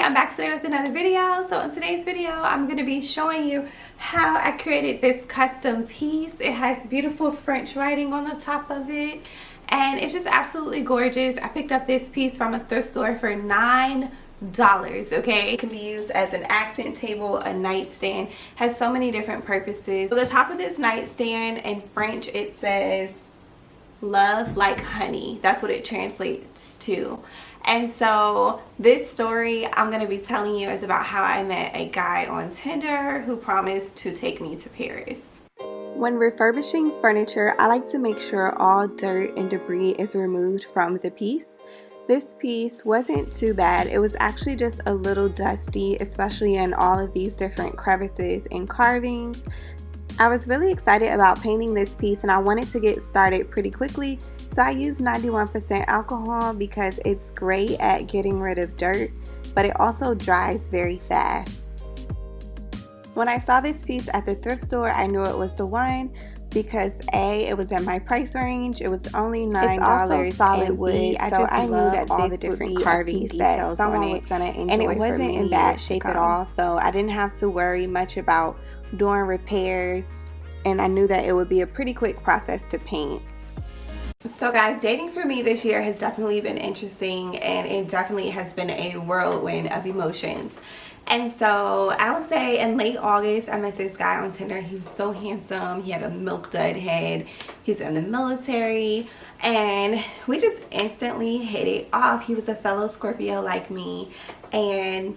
I'm back today with another video. So in today's video, I'm going to be showing you how I created this custom piece. It has beautiful French writing on the top of it, and it's just absolutely gorgeous. I picked up this piece from a thrift store for $9. Okay, it can be used as an accent table, a nightstand, has so many different purposes. So the top of this nightstand, in French it says love like honey. That's what it translates to. And so this story I'm going to be telling you is about how I met a guy on Tinder who promised to take me to Paris. When refurbishing furniture, I like to make sure all dirt and debris is removed from the piece. This piece wasn't too bad. It was actually just a little dusty, especially in all of these different crevices and carvings. I was really excited about painting this piece and I wanted to get started pretty quickly, so I used 91% alcohol because it's great at getting rid of dirt, but it also dries very fast. When I saw this piece at the thrift store, I knew it was the one because A, it was in my price range. It was only $9. It's also solid wood, so I knew that all the different carvings that someone was going to enjoy, and it wasn't in bad shape at all, so I didn't have to worry much about doing repairs, and I knew that it would be a pretty quick process to paint. So guys, dating for me this year has definitely been interesting, and it definitely has been a whirlwind of emotions. And so I would say in late August, I met this guy on Tinder. He was so handsome. He had a milk dud head. He's in the military. And we just instantly hit it off. He was a fellow Scorpio like me. And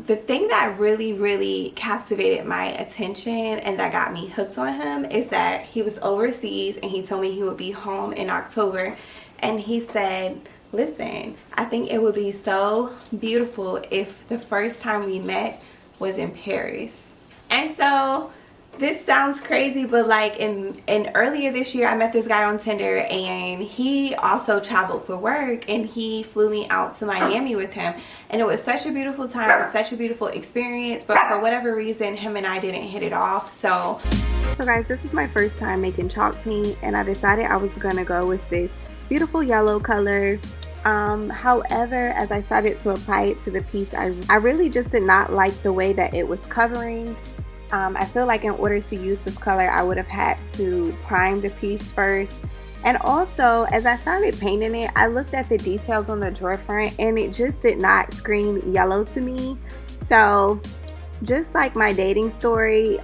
the thing that really captivated my attention and that got me hooked on him is that he was overseas and he told me he would be home in October. And he said, listen, I think it would be so beautiful if the first time we met was in Paris. And so this sounds crazy, but like in earlier this year, I met this guy on Tinder and he also traveled for work and he flew me out to Miami with him. And it was such a beautiful time, it was such a beautiful experience, but for whatever reason, him and I didn't hit it off. So guys, this is my first time making chalk paint and I decided I was gonna go with this beautiful yellow color. However, as I started to apply it to the piece, I really just did not like the way that it was covering. I feel like in order to use this color, I would have had to prime the piece first. And also, as I started painting it, I looked at the details on the drawer front and it just did not scream yellow to me. So, just like my dating story,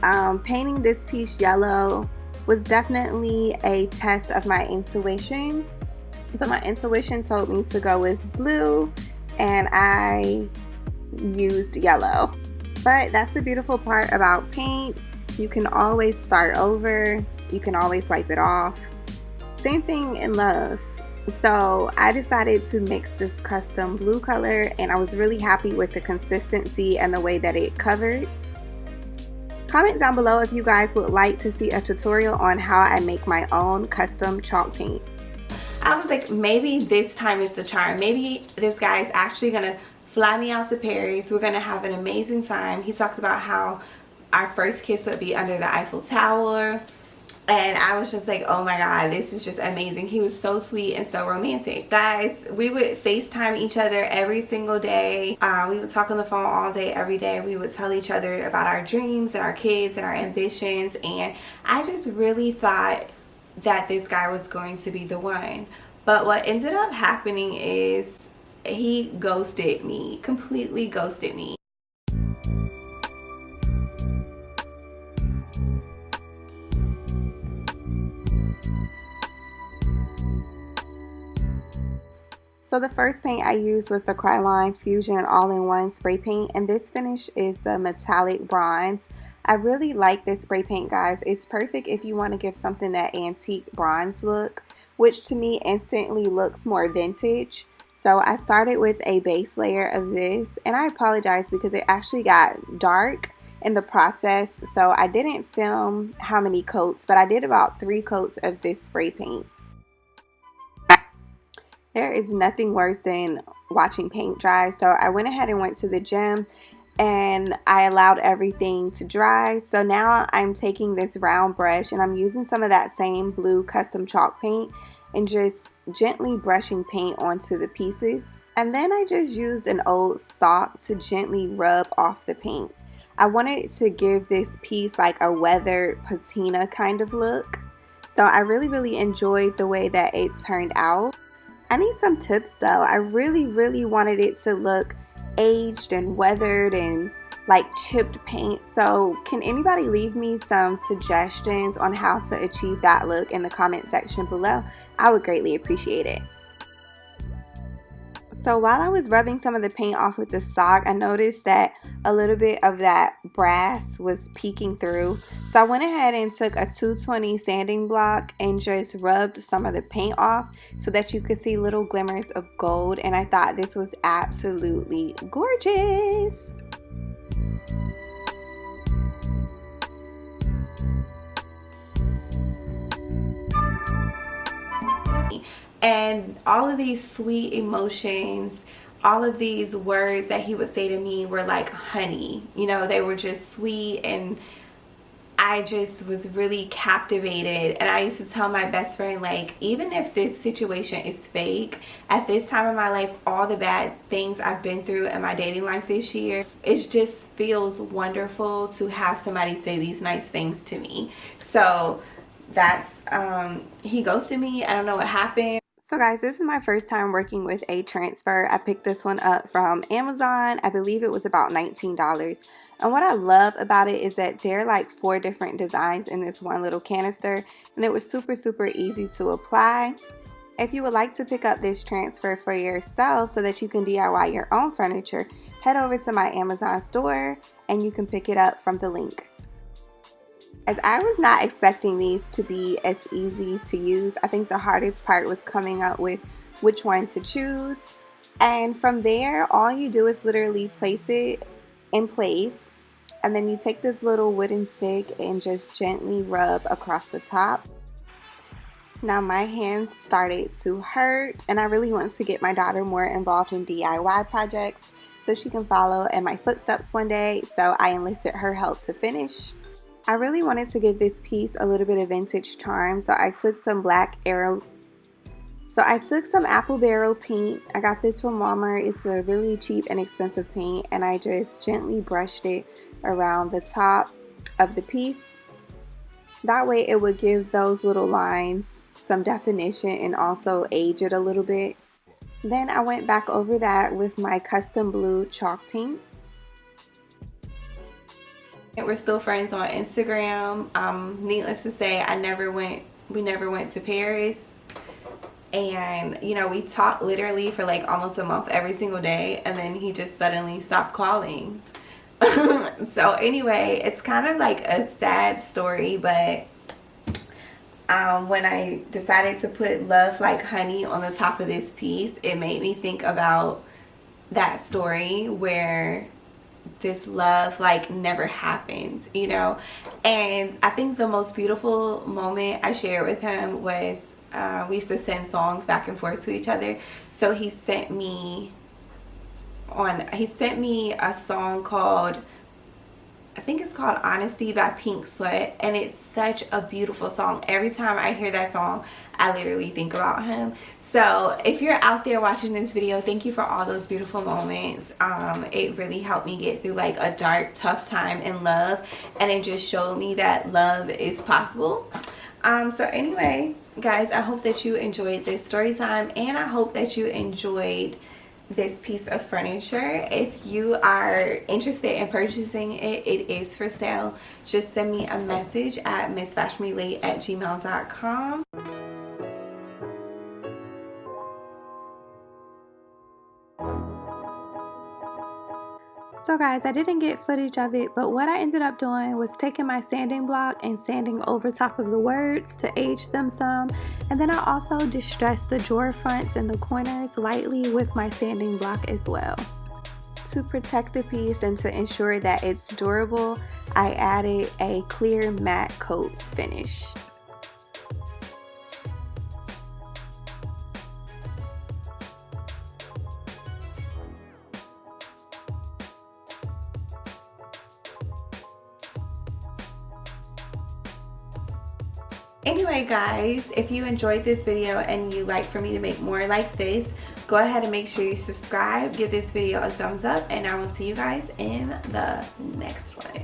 painting this piece yellow was definitely a test of my intuition. So my intuition told me to go with blue and I used yellow. But that's the beautiful part about paint. You can always start over. You can always wipe it off. Same thing in love. So I decided to mix this custom blue color and I was really happy with the consistency and the way that it covered. Comment down below if you guys would like to see a tutorial on how I make my own custom chalk paint. I was like, maybe this time is the charm. Maybe this guy is actually gonna fly me out to Paris. We're gonna have an amazing time. He talked about how our first kiss would be under the Eiffel Tower. And I was just like, oh my God, this is just amazing. He was so sweet and so romantic. Guys, we would FaceTime each other every single day. We would talk on the phone all day, every day. We would tell each other about our dreams and our kids and our ambitions. And I just really thought that this guy was going to be the one. But what ended up happening is he ghosted me, completely ghosted me. So the first paint I used was the Krylon Fusion All-in-One spray paint, and this finish is the metallic bronze. I really like this spray paint, guys. It's perfect if you want to give something that antique bronze look, which to me instantly looks more vintage. So I started with a base layer of this, and I apologize because it actually got dark in the process. So I didn't film how many coats, but I did about 3 coats of this spray paint. There is nothing worse than watching paint dry. So I went ahead and went to the gym and I allowed everything to dry. So now I'm taking this round brush and I'm using some of that same blue custom chalk paint and just gently brushing paint onto the pieces. And then I just used an old sock to gently rub off the paint. I wanted to give this piece like a weathered patina kind of look. So I really enjoyed the way that it turned out. I need some tips though. I really wanted it to look aged and weathered and like chipped paint. So can anybody leave me some suggestions on how to achieve that look in the comment section below? I would greatly appreciate it. So while I was rubbing some of the paint off with the sock, I noticed that a little bit of that brass was peeking through. So I went ahead and took a 220 sanding block and just rubbed some of the paint off so that you could see little glimmers of gold. And I thought this was absolutely gorgeous. And all of these sweet emotions, all of these words that he would say to me were like honey. You know, they were just sweet, and I just was really captivated. And I used to tell my best friend, like, even if this situation is fake, at this time in my life, all the bad things I've been through in my dating life this year, it just feels wonderful to have somebody say these nice things to me. So that's, he ghosted me. I don't know what happened. So guys, this is my first time working with a transfer. I picked this one up from Amazon. I believe it was about $19. And what I love about it is that there are like 4 different designs in this one little canister, and it was super easy to apply. If you would like to pick up this transfer for yourself so that you can DIY your own furniture, head over to my Amazon store and you can pick it up from the link. As I was not expecting these to be as easy to use, I think the hardest part was coming up with which one to choose. And from there, all you do is literally place it in place, and then you take this little wooden stick and just gently rub across the top. Now my hands started to hurt, and I really want to get my daughter more involved in DIY projects so she can follow in my footsteps one day, so I enlisted her help to finish. I really wanted to give this piece a little bit of vintage charm, so I took some apple barrel paint. I got this from Walmart. It's a really cheap and expensive paint, and I just gently brushed it around the top of the piece. That way it would give those little lines some definition and also age it a little bit. Then I went back over that with my custom blue chalk paint. We're still friends on Instagram. Needless to say, we never went to Paris. And, you know, we talked literally for like almost a month every single day, and then he just suddenly stopped calling. So anyway, it's kind of like a sad story, but when I decided to put love like honey on the top of this piece, it made me think about that story where this love like never happens, you know. And I think the most beautiful moment I shared with him was we used to send songs back and forth to each other. So he sent me a song called, I think it's called Honesty by Pink Sweat, and it's such a beautiful song. Every time I hear that song, I literally think about him. So if you're out there watching this video, thank you for all those beautiful moments. It really helped me get through like a dark, tough time in love, and it just showed me that love is possible. So anyway, guys, I hope that you enjoyed this story time, and I hope that you enjoyed this piece of furniture. If you are interested in purchasing it, it is for sale. Just send me a message at mizfashionablylate@gmail.com. So guys, I didn't get footage of it, but what I ended up doing was taking my sanding block and sanding over top of the words to age them some. And then I also distressed the drawer fronts and the corners lightly with my sanding block as well. To protect the piece and to ensure that it's durable, I added a clear matte coat finish. Anyway guys, if you enjoyed this video and you like for me to make more like this, go ahead and make sure you subscribe, give this video a thumbs up, and I will see you guys in the next one.